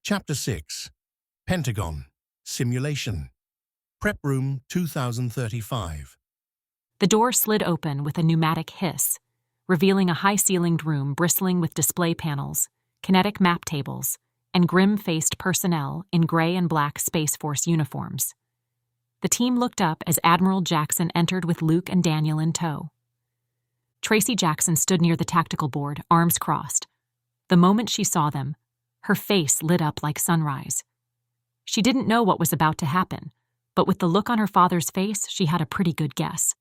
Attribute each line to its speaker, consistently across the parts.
Speaker 1: Chapter 6. Pentagon. Simulation. Prep Room 2035.
Speaker 2: The door slid open with a pneumatic hiss, revealing a high-ceilinged room bristling with display panels, kinetic map tables, and grim-faced personnel in gray and black Space Force uniforms. The team looked up as Admiral Jackson entered with Luke and Daniel in tow. Tracy Jackson stood near the tactical board, arms crossed. The moment she saw them, her face lit up like sunrise. She didn't know what was about to happen, but with the look on her father's face, she had a pretty good guess.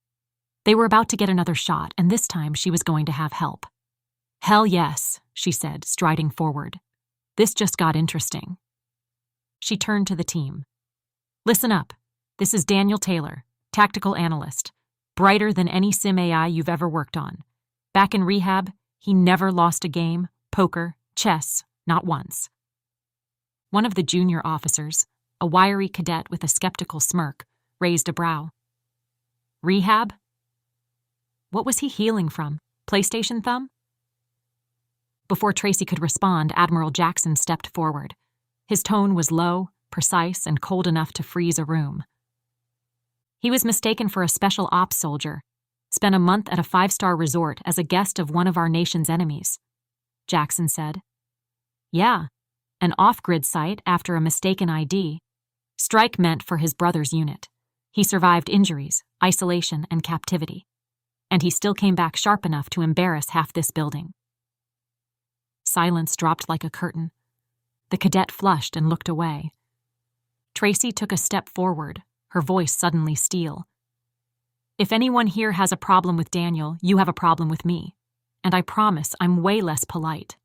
Speaker 2: They were about to get another shot, and this time she was going to have help. "Hell yes," she said, striding forward. "This just got interesting." She turned to the team. "Listen up. This is Daniel Taylor, tactical analyst, brighter than any sim AI you've ever worked on. Back in rehab, he never lost a game, poker, chess, not once." One of the junior officers, a wiry cadet with a skeptical smirk, raised a brow. "Rehab? What was he healing from? PlayStation thumb?" Before Tracy could respond, Admiral Jackson stepped forward. His tone was low, precise, and cold enough to freeze a room. "He was mistaken for a special ops soldier, spent a month at a 5-star resort as a guest of one of our nation's enemies," Jackson said. "Yeah, an off-grid site after a mistaken ID. Strike meant for his brother's unit. He survived injuries, isolation, and captivity. And he still came back sharp enough to embarrass half this building." Silence dropped like a curtain. The cadet flushed and looked away. Tracy took a step forward, her voice suddenly steel. "If anyone here has a problem with Daniel, you have a problem with me. And I promise I'm way less polite."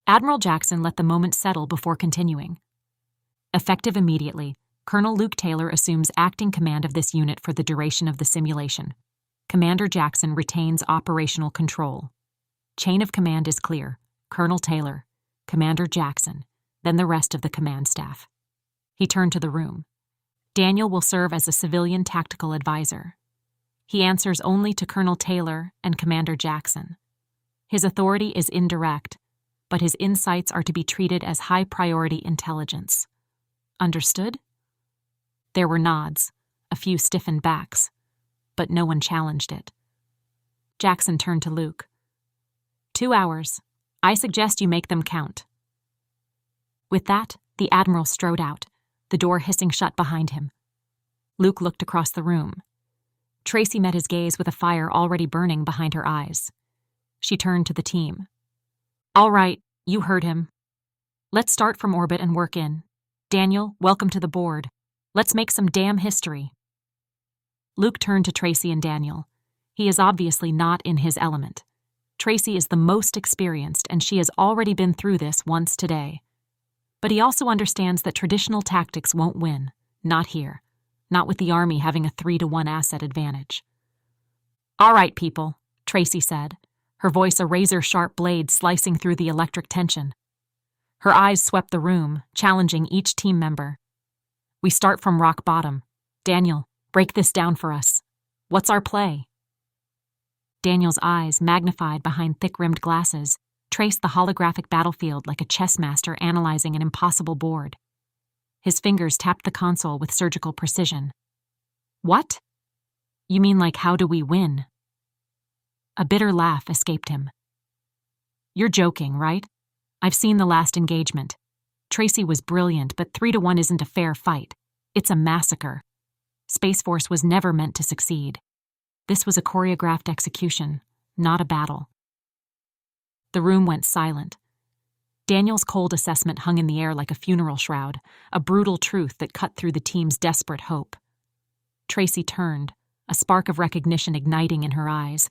Speaker 2: Admiral Jackson let the moment settle before continuing. "Effective immediately, Colonel Luke Taylor assumes acting command of this unit for the duration of the simulation. Commander Jackson retains operational control. Chain of command is clear. Colonel Taylor, Commander Jackson, then the rest of the command staff." He turned to the room. "Daniel will serve as a civilian tactical advisor. He answers only to Colonel Taylor and Commander Jackson. His authority is indirect, but his insights are to be treated as high-priority intelligence. Understood?" There were nods, a few stiffened backs, but no one challenged it. Jackson turned to Luke. 2 hours. I suggest you make them count." With that, the Admiral strode out, the door hissing shut behind him. Luke looked across the room. Tracy met his gaze with a fire already burning behind her eyes. She turned to the team. "All right, you heard him. Let's start from orbit and work in. Daniel, welcome to the board. Let's make some damn history." Luke turned to Tracy and Daniel. He is obviously not in his element. Tracy is the most experienced, and she has already been through this once today. But he also understands that traditional tactics won't win. Not here. Not with the Army having a 3-to-1 asset advantage. "All right, people," Tracy said, her voice a razor-sharp blade slicing through the electric tension. Her eyes swept the room, challenging each team member. "We start from rock bottom. Daniel, break this down for us. What's our play?" Daniel's eyes, magnified behind thick-rimmed glasses, traced the holographic battlefield like a chess master analyzing an impossible board. His fingers tapped the console with surgical precision. "What? You mean like how do we win?" A bitter laugh escaped him. "You're joking, right? I've seen the last engagement. Tracy was brilliant, but 3-to-1 isn't a fair fight. It's a massacre. Space Force was never meant to succeed. This was a choreographed execution, not a battle." The room went silent. Daniel's cold assessment hung in the air like a funeral shroud, a brutal truth that cut through the team's desperate hope. Tracy turned, a spark of recognition igniting in her eyes.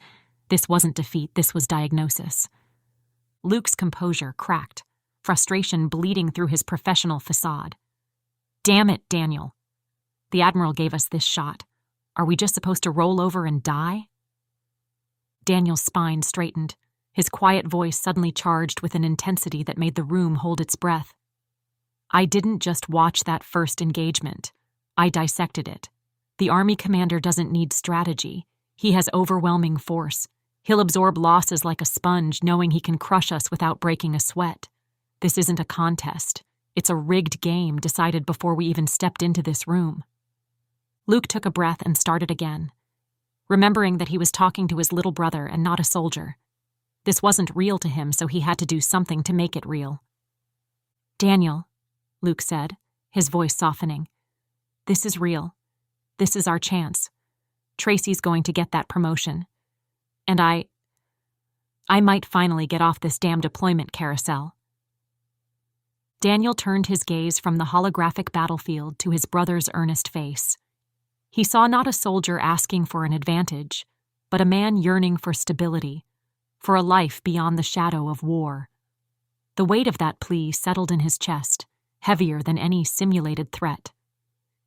Speaker 2: This wasn't defeat, this was diagnosis. Luke's composure cracked, frustration bleeding through his professional facade. "Damn it, Daniel. The Admiral gave us this shot. Are we just supposed to roll over and die?" Daniel's spine straightened, his quiet voice suddenly charged with an intensity that made the room hold its breath. "I didn't just watch that first engagement. I dissected it. The Army commander doesn't need strategy. He has overwhelming force. He'll absorb losses like a sponge, knowing he can crush us without breaking a sweat. This isn't a contest. It's a rigged game decided before we even stepped into this room." Luke took a breath and started again, remembering that he was talking to his little brother and not a soldier. This wasn't real to him, so he had to do something to make it real. "Daniel," Luke said, his voice softening, "this is real. This is our chance. Tracy's going to get that promotion. And I might finally get off this damn deployment carousel." Daniel turned his gaze from the holographic battlefield to his brother's earnest face. He saw not a soldier asking for an advantage, but a man yearning for stability, for a life beyond the shadow of war. The weight of that plea settled in his chest, heavier than any simulated threat.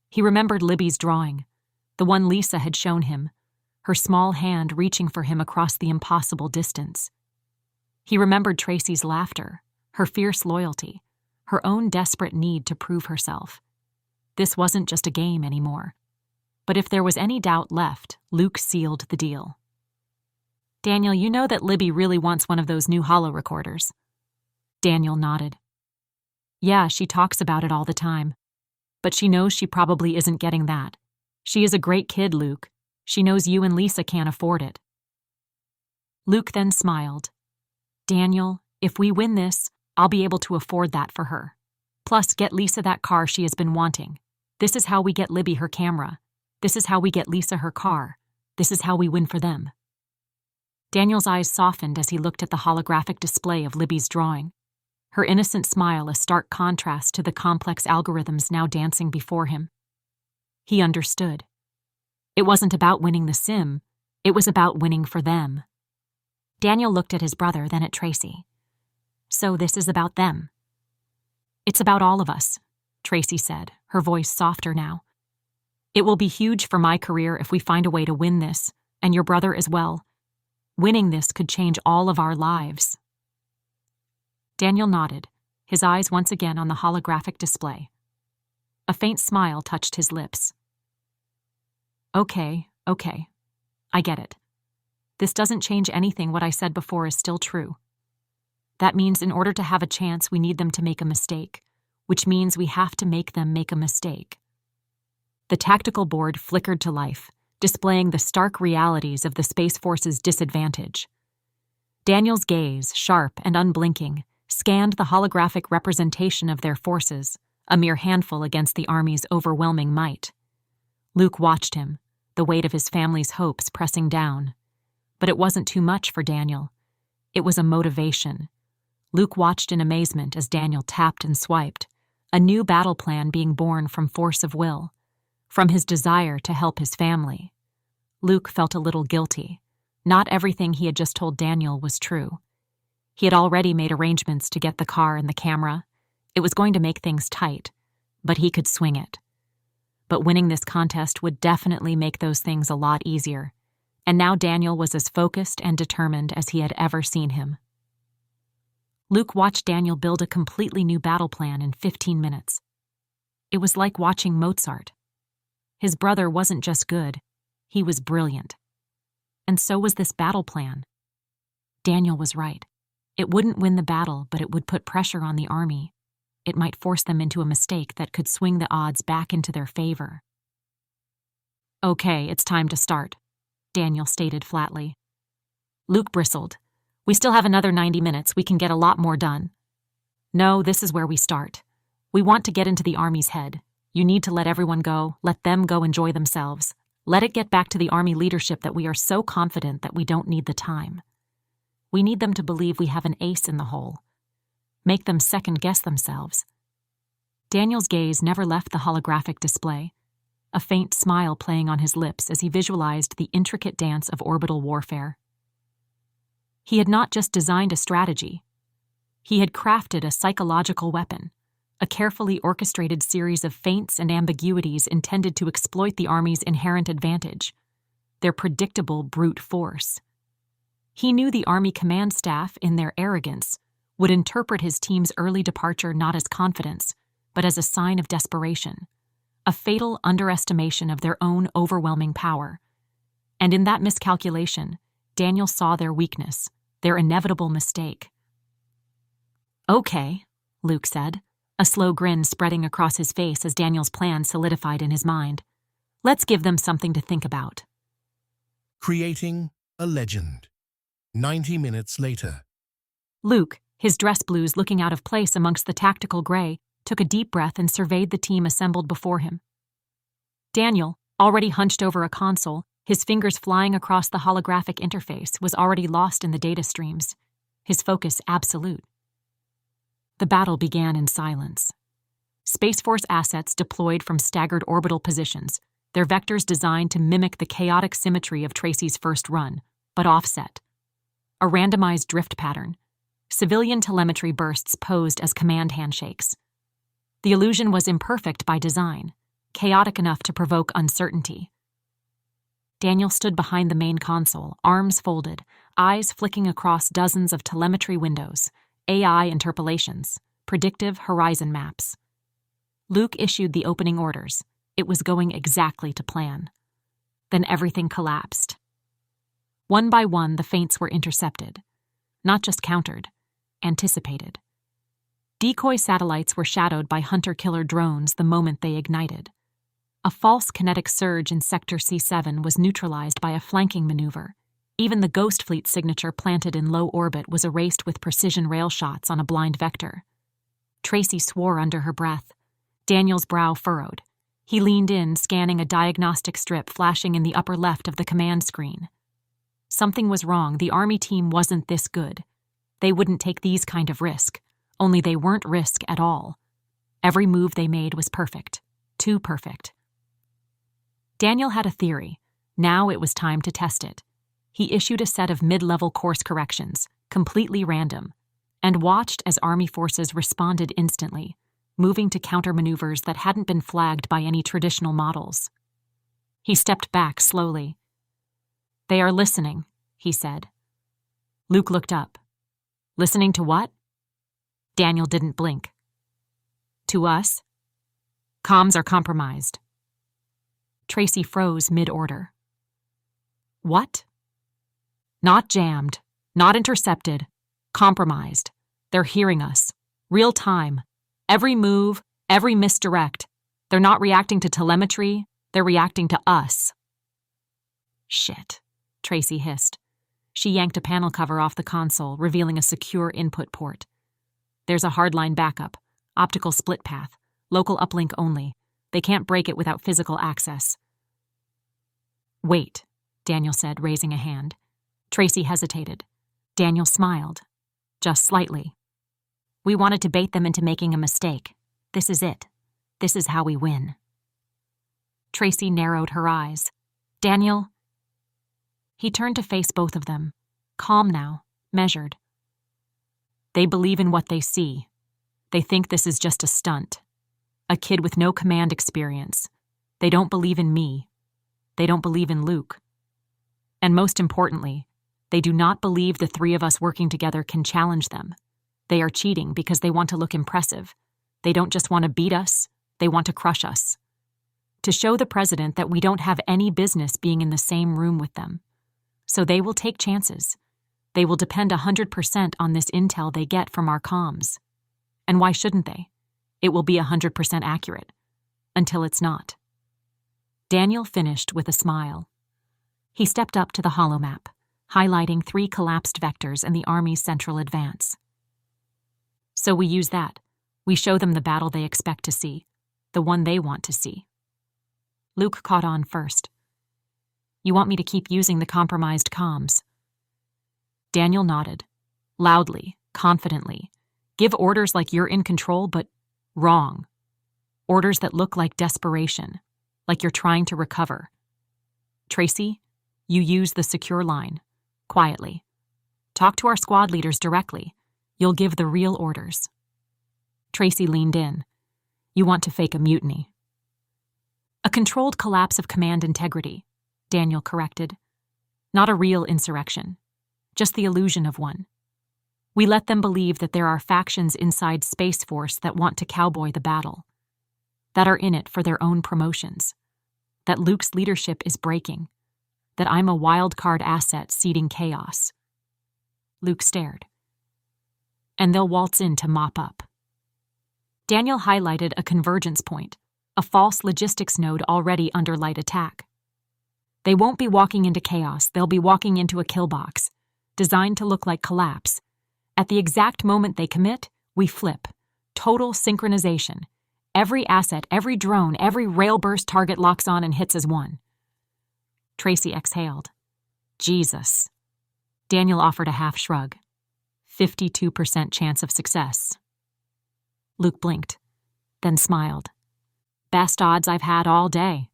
Speaker 2: He remembered Libby's drawing, the one Lisa had shown him, her small hand reaching for him across the impossible distance. He remembered Tracy's laughter, her fierce loyalty, her own desperate need to prove herself. This wasn't just a game anymore. But if there was any doubt left, Luke sealed the deal. "Daniel, you know that Libby really wants one of those new holo recorders." Daniel nodded. "Yeah, she talks about it all the time. But she knows she probably isn't getting that. She is a great kid, Luke. She knows you and Lisa can't afford it." Luke then smiled. "Daniel, if we win this, I'll be able to afford that for her. Plus, get Lisa that car she has been wanting. This is how we get Libby her camera. This is how we get Lisa her car. This is how we win for them." Daniel's eyes softened as he looked at the holographic display of Libby's drawing, her innocent smile a stark contrast to the complex algorithms now dancing before him. He understood. It wasn't about winning the sim, it was about winning for them. Daniel looked at his brother, then at Tracy. "So this is about them?" "It's about all of us," Tracy said, her voice softer now. "It will be huge for my career if we find a way to win this, and your brother as well. Winning this could change all of our lives." Daniel nodded, his eyes once again on the holographic display. A faint smile touched his lips. Okay, I get it. This doesn't change anything. What I said before is still true. That means in order to have a chance, we need them to make a mistake, which means we have to make them make a mistake." The tactical board flickered to life, displaying the stark realities of the Space Force's disadvantage. Daniel's gaze, sharp and unblinking, scanned the holographic representation of their forces, a mere handful against the Army's overwhelming might. Luke watched him, the weight of his family's hopes pressing down. But it wasn't too much for Daniel. It was a motivation. Luke watched in amazement as Daniel tapped and swiped, a new battle plan being born from force of will, from his desire to help his family. Luke felt a little guilty. Not everything he had just told Daniel was true. He had already made arrangements to get the car and the camera. It was going to make things tight, but he could swing it. But winning this contest would definitely make those things a lot easier, and now Daniel was as focused and determined as he had ever seen him. Luke watched Daniel build a completely new battle plan in 15 minutes. It was like watching Mozart. His brother wasn't just good, he was brilliant. And so was this battle plan. Daniel was right. It wouldn't win the battle, but it would put pressure on the Army. It might force them into a mistake that could swing the odds back into their favor. "Okay, it's time to start," Daniel stated flatly. Luke bristled. "We still have another 90 minutes. We can get a lot more done." "No, this is where we start. We want to get into the Army's head. You need to let everyone go. Let them go enjoy themselves. Let it get back to the Army leadership that we are so confident that we don't need the time. We need them to believe we have an ace in the hole. Make them second-guess themselves." Daniel's gaze never left the holographic display, a faint smile playing on his lips as he visualized the intricate dance of orbital warfare. He had not just designed a strategy. He had crafted a psychological weapon, a carefully orchestrated series of feints and ambiguities intended to exploit the Army's inherent advantage, their predictable brute force. He knew the Army command staff, in their arrogance, would interpret his team's early departure not as confidence, but as a sign of desperation, a fatal underestimation of their own overwhelming power. And in that miscalculation, Daniel saw their weakness, their inevitable mistake. "Okay," Luke said. a slow grin spreading across his face as Daniel's plan solidified in his mind. Let's give them something to think about.
Speaker 1: Creating a legend. 90 minutes later.
Speaker 2: Luke, his dress blues looking out of place amongst the tactical gray, took a deep breath and surveyed the team assembled before him. Daniel, already hunched over a console, his fingers flying across the holographic interface, was already lost in the data streams, his focus absolute. The battle began in silence. Space Force assets deployed from staggered orbital positions, their vectors designed to mimic the chaotic symmetry of Tracy's first run, but offset. A randomized drift pattern. Civilian telemetry bursts posed as command handshakes. The illusion was imperfect by design, chaotic enough to provoke uncertainty. Daniel stood behind the main console, arms folded, eyes flicking across dozens of telemetry windows, AI interpolations, predictive horizon maps. Luke issued the opening orders. It was going exactly to plan. Then everything collapsed. One by one, the feints were intercepted. Not just countered, anticipated. Decoy satellites were shadowed by hunter-killer drones the moment they ignited. A false kinetic surge in Sector C7 was neutralized by a flanking maneuver. Even the Ghost Fleet signature planted in low orbit was erased with precision rail shots on a blind vector. Tracy swore under her breath. Daniel's brow furrowed. He leaned in, scanning a diagnostic strip flashing in the upper left of the command screen. Something was wrong. The Army team wasn't this good. They wouldn't take these kind of risk. Only they weren't risk at all. Every move they made was perfect. Too perfect. Daniel had a theory. Now it was time to test it. He issued a set of mid-level course corrections, completely random, and watched as Army forces responded instantly, moving to counter maneuvers that hadn't been flagged by any traditional models. He stepped back slowly. "They are listening," he said. Luke looked up. "Listening to what?" Daniel didn't blink. "To us. Comms are compromised." Tracy froze mid-order. "What?" "Not jammed, not intercepted, compromised. They're hearing us. Real time. Every move, every misdirect. They're not reacting to telemetry, they're reacting to us." "Shit," Tracy hissed. She yanked a panel cover off the console, revealing a secure input port. "There's a hardline backup, optical split path, local uplink only. They can't break it without physical access." "Wait," Daniel said, raising a hand. Tracy hesitated. Daniel smiled. Just slightly. "We wanted to bait them into making a mistake. This is it. This is how we win." Tracy narrowed her eyes. "Daniel?" He turned to face both of them, calm now, measured. "They believe in what they see. They think this is just a stunt. A kid with no command experience. They don't believe in me. They don't believe in Luke. And most importantly, they do not believe the three of us working together can challenge them. They are cheating because they want to look impressive. They don't just want to beat us, they want to crush us. To show the president that we don't have any business being in the same room with them. So they will take chances. They will depend 100% on this intel they get from our comms. And why shouldn't they? It will be 100% accurate. Until it's not." Daniel finished with a smile. He stepped up to the holomap, highlighting 3 collapsed vectors and the Army's central advance. "So we use that. We show them the battle they expect to see, the one they want to see." Luke caught on first. "You want me to keep using the compromised comms?" Daniel nodded, loudly, confidently. "Give orders like you're in control, but wrong. Orders that look like desperation, like you're trying to recover. Tracy, you use the secure line, quietly. Talk to our squad leaders directly. You'll give the real orders." Tracy leaned in. "You want to fake a mutiny." "A controlled collapse of command integrity," Daniel corrected. "Not a real insurrection, just the illusion of one. We let them believe that there are factions inside Space Force that want to cowboy the battle, that are in it for their own promotions, that Luke's leadership is breaking, that I'm a wild card asset seeding chaos." Luke stared. "And they'll waltz in to mop up." Daniel highlighted a convergence point, a false logistics node already under light attack. They won't be walking into chaos, they'll be walking into a kill box, designed to look like collapse. At the exact moment they commit, we flip. Total synchronization. Every asset, every drone, every rail-burst target locks on and hits as one. Tracy exhaled. Jesus. Daniel offered a half shrug. 52% chance of success. Luke blinked, then smiled. Best odds I've had all day.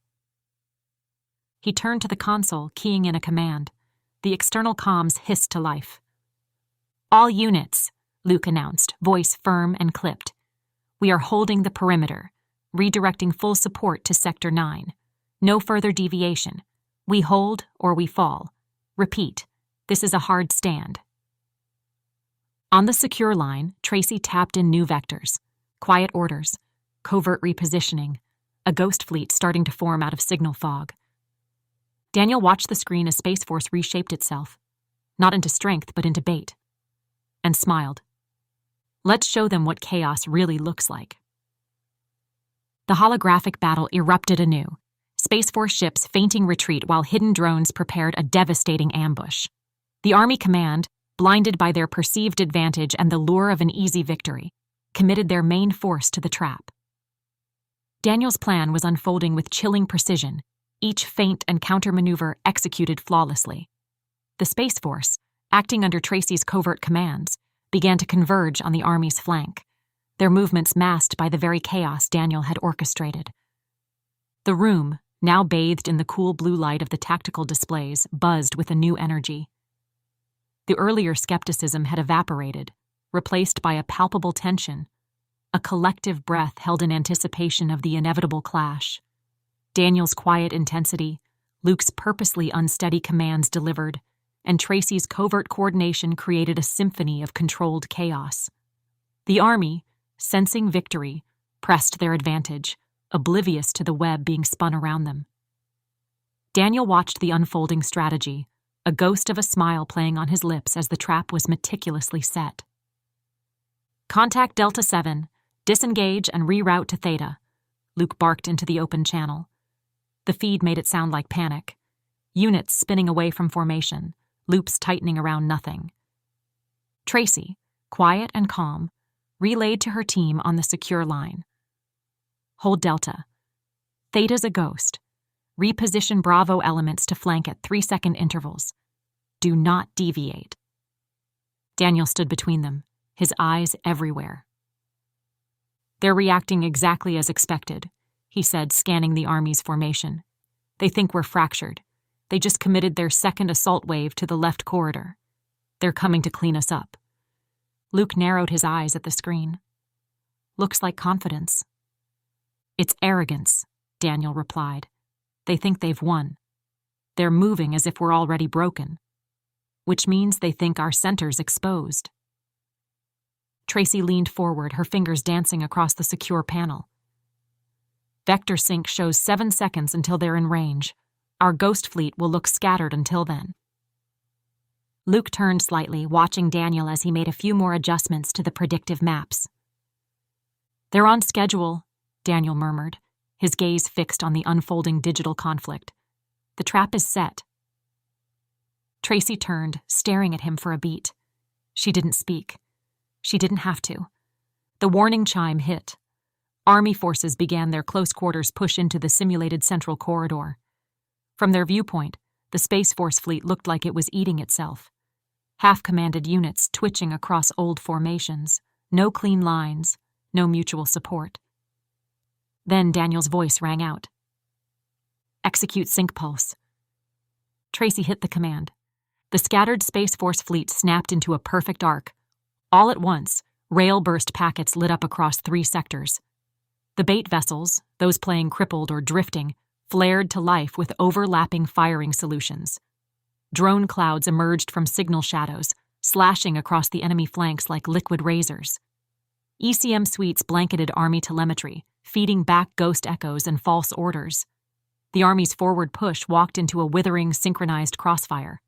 Speaker 2: He turned to the console, keying in a command. The external comms hissed to life. All units, Luke announced, voice firm and clipped. We are holding the perimeter, redirecting full support to Sector 9. No further deviation. We hold or we fall. Repeat, this is a hard stand. On the secure line, Tracy tapped in new vectors. Quiet orders, covert repositioning, a ghost fleet starting to form out of signal fog. Daniel watched the screen as Space Force reshaped itself, not into strength but into bait, and smiled. Let's show them what chaos really looks like. The holographic battle erupted anew, Space Force ships feinting retreat while hidden drones prepared a devastating ambush. The Army command, blinded by their perceived advantage and the lure of an easy victory, committed their main force to the trap. Daniel's plan was unfolding with chilling precision, each feint and countermaneuver executed flawlessly. The Space Force, acting under Tracy's covert commands, began to converge on the Army's flank, their movements masked by the very chaos Daniel had orchestrated. The room, now bathed in the cool blue light of the tactical displays, buzzed with a new energy. The earlier skepticism had evaporated, replaced by a palpable tension, a collective breath held in anticipation of the inevitable clash. Daniel's quiet intensity, Luke's purposely unsteady commands delivered, and Tracy's covert coordination created a symphony of controlled chaos. The Army, sensing victory, pressed their advantage, oblivious to the web being spun around them. Daniel watched the unfolding strategy, a ghost of a smile playing on his lips as the trap was meticulously set. Contact Delta 7, disengage and reroute to Theta, Luke barked into the open channel. The feed made it sound like panic. Units spinning away from formation, loops tightening around nothing. Tracy, quiet and calm, relayed to her team on the secure line. Hold Delta. Theta's a ghost. Reposition Bravo elements to flank at 3-second intervals. Do not deviate. Daniel stood between them, his eyes everywhere. They're reacting exactly as expected, he said, scanning the Army's formation. They think we're fractured. They just committed their second assault wave to the left corridor. They're coming to clean us up. Luke narrowed his eyes at the screen. Looks like confidence. It's arrogance, Daniel replied. They think they've won. They're moving as if we're already broken, which means they think our center's exposed. Tracy leaned forward, her fingers dancing across the secure panel. Vector sync shows 7 seconds until they're in range. Our ghost fleet will look scattered until then. Luke turned slightly, watching Daniel as he made a few more adjustments to the predictive maps. They're on schedule, Daniel murmured, his gaze fixed on the unfolding digital conflict. The trap is set. Tracy turned, staring at him for a beat. She didn't speak. She didn't have to. The warning chime hit. Army forces began their close-quarters push into the simulated central corridor. From their viewpoint, the Space Force fleet looked like it was eating itself. Half-commanded units twitching across old formations, no clean lines, no mutual support. Then Daniel's voice rang out. Execute sync pulse. Tracy hit the command. The scattered Space Force fleet snapped into a perfect arc. All at once, rail burst packets lit up across 3 sectors. The bait vessels, those playing crippled or drifting, flared to life with overlapping firing solutions. Drone clouds emerged from signal shadows, slashing across the enemy flanks like liquid razors. ECM suites blanketed Army telemetry, feeding back ghost echoes and false orders. The Army's forward push walked into a withering, synchronized crossfire.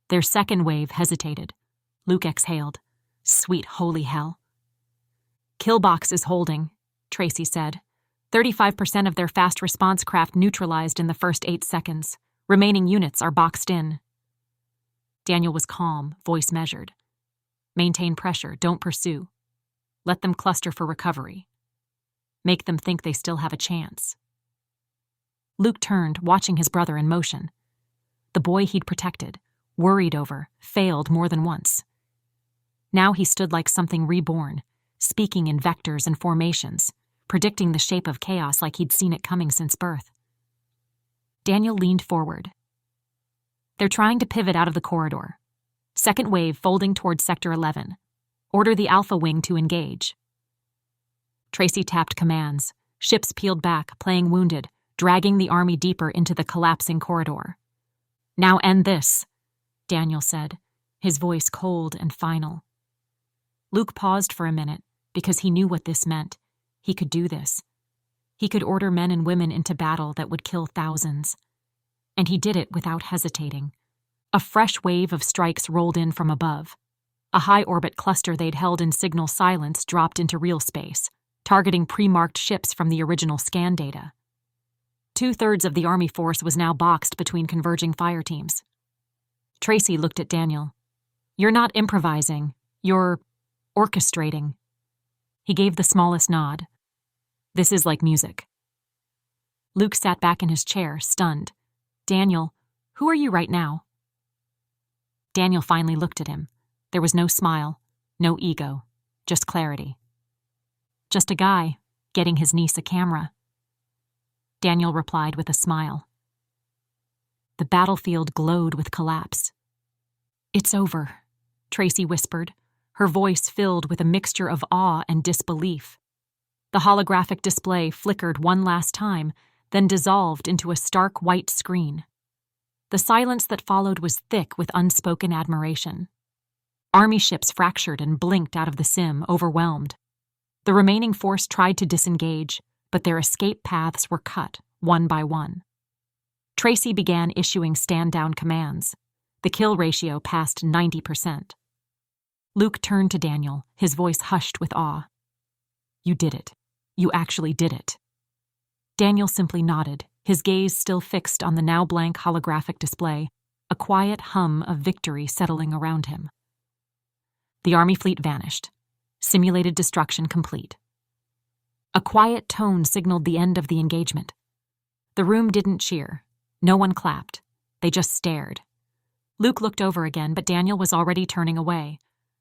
Speaker 2: Their second wave hesitated. Luke exhaled. Sweet holy hell. Killbox is holding, Tracy said. 35% of their fast response craft neutralized in the first 8 seconds. Remaining units are boxed in. Daniel was calm, voice measured. Maintain pressure, don't pursue. Let them cluster for recovery. Make them think they still have a chance. Luke turned, watching his brother in motion. The boy he'd protected, worried over, failed more than once. Now he stood like something reborn, speaking in vectors and formations, predicting the shape of chaos like he'd seen it coming since birth. Daniel leaned forward. They're trying to pivot out of the corridor. Second wave folding towards Sector 11. Order the Alpha Wing to engage. Tracy tapped commands. Ships peeled back, playing wounded, dragging the army deeper into the collapsing corridor. Now end this, Daniel said, his voice cold and final. Luke paused for a minute, because he knew what this meant. He could do this. He could order men and women into battle that would kill thousands. And he did it without hesitating. A fresh wave of strikes rolled in from above. A high-orbit cluster they'd held in signal silence dropped into real space, targeting pre-marked ships from the original scan data. 2/3 of the Army force was now boxed between converging fire teams. Tracy looked at Daniel. You're not improvising. You're orchestrating. He gave the smallest nod. This is like music. Luke sat back in his chair, stunned. Daniel, who are you right now? Daniel finally looked at him. There was no smile, no ego, just clarity. Just a guy, getting his niece a camera. Daniel replied with a smile. The battlefield glowed with collapse. It's over, Tracy whispered, her voice filled with a mixture of awe and disbelief. The holographic display flickered one last time, then dissolved into a stark white screen. The silence that followed was thick with unspoken admiration. Army ships fractured and blinked out of the sim, overwhelmed. The remaining force tried to disengage, but their escape paths were cut, one by one. Tracy began issuing stand-down commands. The kill ratio passed 90%. Luke turned to Daniel, his voice hushed with awe. You did it. You actually did it. Daniel simply nodded, his gaze still fixed on the now blank holographic display, a quiet hum of victory settling around him. The Army fleet vanished. Simulated destruction complete. A quiet tone signaled the end of the engagement. The room didn't cheer. No one clapped. They just stared. Luke looked over again, but Daniel was already turning away,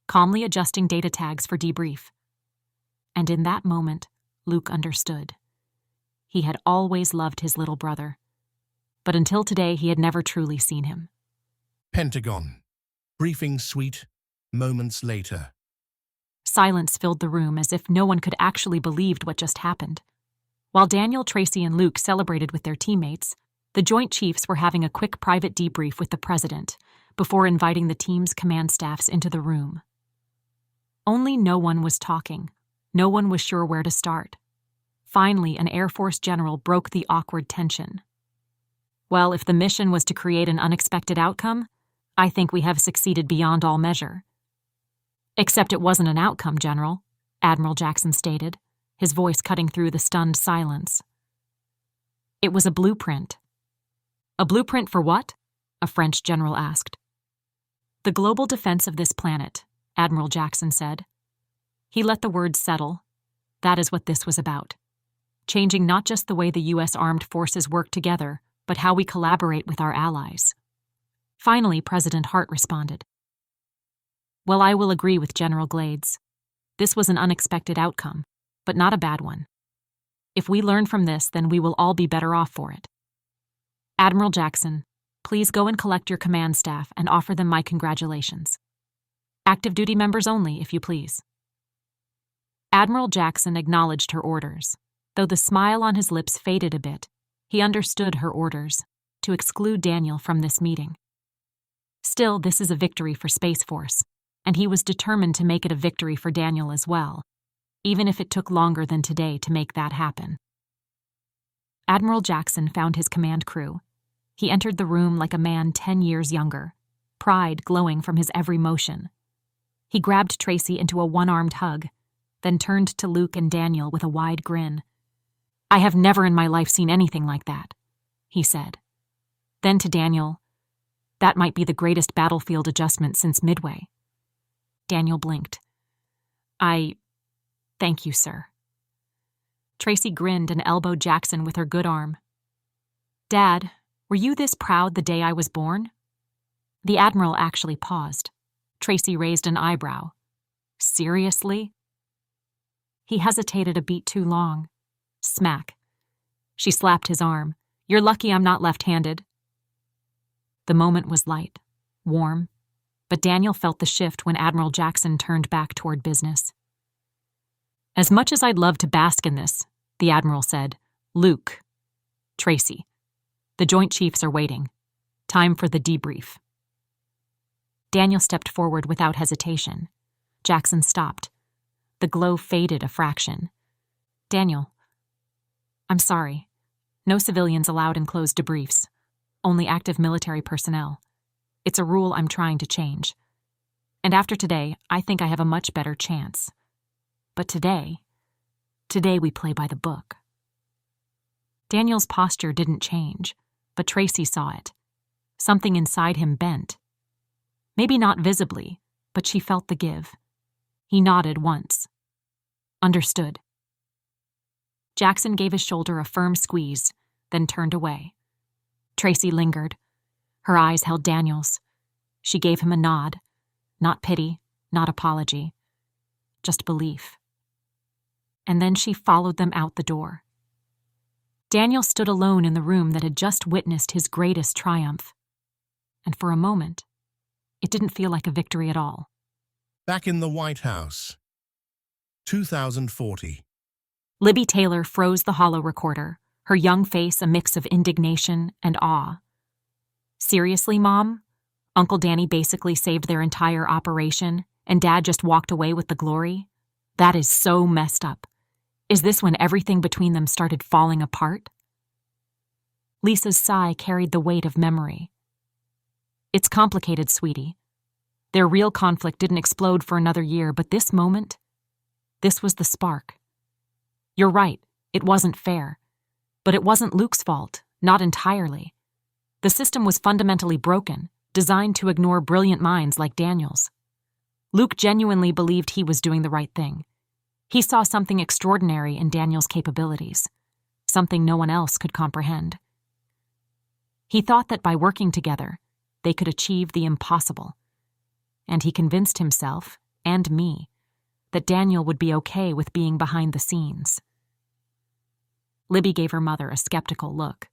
Speaker 2: calmly adjusting data tags for debrief. And in that moment, Luke understood. He had always loved his little brother, but until today he had never truly seen him.
Speaker 1: Pentagon. Briefing suite. Moments later.
Speaker 2: Silence filled the room as if no one could actually believe what just happened. While Daniel, Tracy, and Luke celebrated with their teammates, the Joint Chiefs were having a quick private debrief with the President before inviting the team's command staffs into the room. Only no one was talking. No one was sure where to start. Finally, an Air Force general broke the awkward tension. Well, if the mission was to create an unexpected outcome, I think we have succeeded beyond all measure. Except it wasn't an outcome, General, Admiral Jackson stated, his voice cutting through the stunned silence. It was a blueprint. A blueprint for what? A French general asked. The global defense of this planet, Admiral Jackson said. He let the words settle. That is what this was about. Changing not just the way the U.S. armed forces work together, but how we collaborate with our allies. Finally, President Hart responded. Well, I will agree with General Glades. This was an unexpected outcome, but not a bad one. If we learn from this, then we will all be better off for it. Admiral Jackson, please go and collect your command staff and offer them my congratulations. Active duty members only, if you please. Admiral Jackson acknowledged her orders. Though the smile on his lips faded a bit, he understood her orders, to exclude Daniel from this meeting. Still, this is a victory for Space Force, and he was determined to make it a victory for Daniel as well, even if it took longer than today to make that happen. Admiral Jackson found his command crew. He entered the room like a man 10 years younger, pride glowing from his every motion. He grabbed Tracy into a one-armed hug, then turned to Luke and Daniel with a wide grin. "I have never in my life seen anything like that," he said. Then to Daniel, "That might be the greatest battlefield adjustment since Midway." Daniel blinked. Thank you, sir." Tracy grinned and elbowed Jackson with her good arm. "Dad, were you this proud the day I was born?" The Admiral actually paused. Tracy raised an eyebrow. "Seriously?" He hesitated a beat too long. Smack. She slapped his arm. "You're lucky I'm not left-handed." The moment was light, warm, but Daniel felt the shift when Admiral Jackson turned back toward business. "As much as I'd love to bask in this," the Admiral said, "Luke, Tracy, the Joint Chiefs are waiting. Time for the debrief." Daniel stepped forward without hesitation. Jackson stopped. The glow faded a fraction. "Daniel, I'm sorry. No civilians allowed in closed debriefs. Only active military personnel. It's a rule I'm trying to change. And after today, I think I have a much better chance. But today we play by the book." Daniel's posture didn't change, but Tracy saw it. Something inside him bent. Maybe not visibly, but she felt the give. He nodded once. "Understood." Jackson gave his shoulder a firm squeeze, then turned away. Tracy lingered. Her eyes held Daniel's. She gave him a nod. Not pity, not apology. Just belief. And then she followed them out the door. Daniel stood alone in the room that had just witnessed his greatest triumph. And for a moment, it didn't feel like a victory at all.
Speaker 1: Back in the White House. 2040.
Speaker 2: Libby Taylor froze the holo recorder, her young face a mix of indignation and awe. "Seriously, Mom? Uncle Danny basically saved their entire operation, and Dad just walked away with the glory? That is so messed up. Is this when everything between them started falling apart?" Lisa's sigh carried the weight of memory. "It's complicated, sweetie. Their real conflict didn't explode for another year, but this moment, this was the spark. You're right, it wasn't fair. But it wasn't Luke's fault, not entirely. The system was fundamentally broken, designed to ignore brilliant minds like Daniel's. Luke genuinely believed he was doing the right thing. He saw something extraordinary in Daniel's capabilities, something no one else could comprehend. He thought that by working together, they could achieve the impossible. And he convinced himself, and me, that Daniel would be okay with being behind the scenes. Libby gave her mother a skeptical look.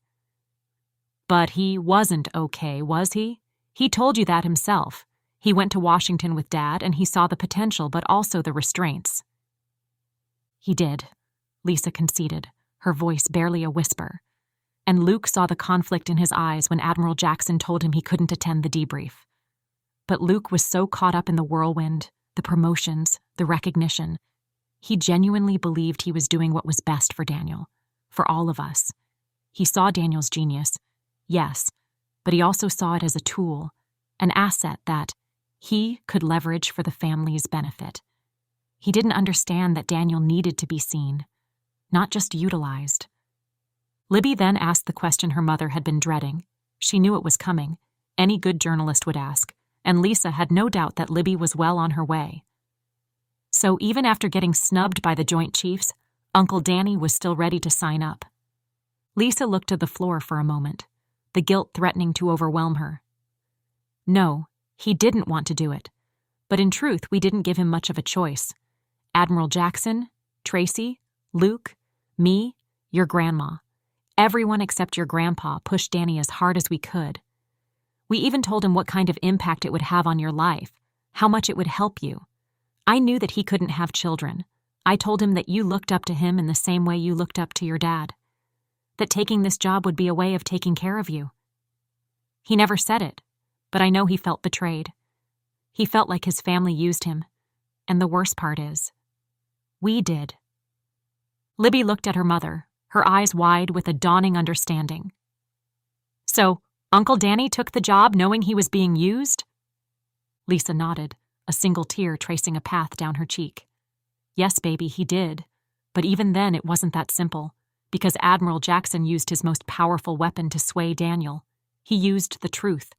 Speaker 2: "But he wasn't okay, was he? He told you that himself. He went to Washington with Dad, and he saw the potential but also the restraints." "He did," Lisa conceded, her voice barely a whisper. And Luke saw the conflict in his eyes when Admiral Jackson told him he couldn't attend the debrief. But Luke was so caught up in the whirlwind, the promotions, the recognition. He genuinely believed he was doing what was best for Daniel, for all of us. He saw Daniel's genius, yes, but he also saw it as a tool, an asset that he could leverage for the family's benefit. He didn't understand that Daniel needed to be seen, not just utilized. Libby then asked the question her mother had been dreading. She knew it was coming. Any good journalist would ask, and Lisa had no doubt that Libby was well on her way. So even after getting snubbed by the Joint Chiefs, Uncle Danny was still ready to sign up. Lisa looked to the floor for a moment, the guilt threatening to overwhelm her. No, he didn't want to do it. But in truth, we didn't give him much of a choice. Admiral Jackson, Tracy, Luke, me, your grandma. Everyone except your grandpa pushed Danny as hard as we could. We even told him what kind of impact it would have on your life, how much it would help you. I knew that he couldn't have children. I told him that you looked up to him in the same way you looked up to your dad. That taking this job would be a way of taking care of you. He never said it, but I know he felt betrayed. He felt like his family used him. And the worst part is, we did. Libby looked at her mother, her eyes wide with a dawning understanding. So, Uncle Danny took the job knowing he was being used? Lisa nodded, a single tear tracing a path down her cheek. Yes, baby, he did. But even then, it wasn't that simple, because Admiral Jackson used his most powerful weapon to sway Daniel. He used the truth.